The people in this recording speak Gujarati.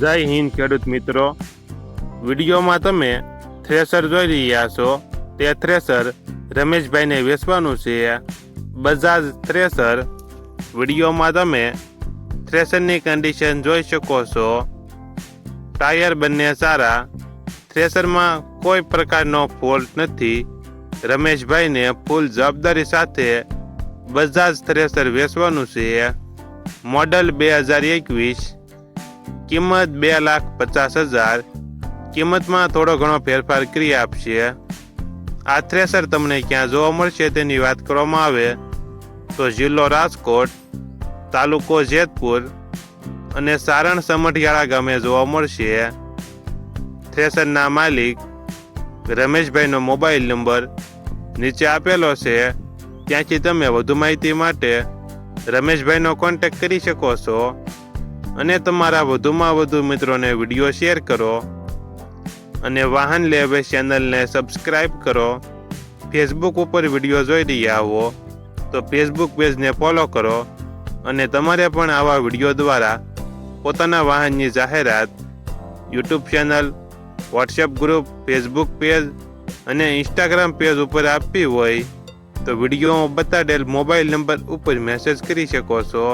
જય હિન્દ ખેડૂત મિત્રો, વિડીયોમાં તમે થ્રેસર જોઈ રહ્યા છો તે થ્રેસર રમેશભાઈને વેચવાનું છે. બજાજ થ્રેસર. વિડીયોમાં તમે થ્રેસરની કન્ડિશન જોઈ શકો છો. ટાયર બંને સારા. થ્રેસરમાં કોઈ પ્રકારનો ફોલ્ટ નથી. રમેશભાઈને ફૂલ જવાબદારી સાથે બજાજ થ્રેસર વેચવાનું છે. મોડલ 2021. કિંમત 2,50,000. કિંમતમાં થોડો ઘણો ફેરફાર કરી આપશે. આ થ્રેસર તમને ક્યાં જોવા મળશે તેની વાત કરવામાં આવે તો જિલ્લો રાજકોટ, તાલુકો જેતપુર અને સારણ સમઢિયાળા ગામે જોવા મળશે. થ્રેસરના માલિક રમેશભાઈનો મોબાઈલ નંબર નીચે આપેલો છે, ત્યાંથી તમે વધુ માહિતી માટે રમેશભાઈનો કોન્ટેક્ટ કરી શકો છો અને તમારા વધુમાં વધુ મિત્રોને વિડીયો શેર કરો અને વાહન લેવે ચેનલને સબસ્ક્રાઈબ કરો. ફેસબુક ઉપર વિડીયો જોઈ રહ્યા હો તો ફેસબુક પેજને ફોલો કરો અને તમારે પણ આવા વિડીયો દ્વારા પોતાના વાહનની જાહેરાત YouTube channel, WhatsApp group, Facebook page અને ઇન્સ્ટાગ્રામ પેજ ઉપર આપવી હોય તો વિડીયોમાં બતાડેલ મોબાઈલ નંબર ઉપર મેસેજ કરી શકો છો.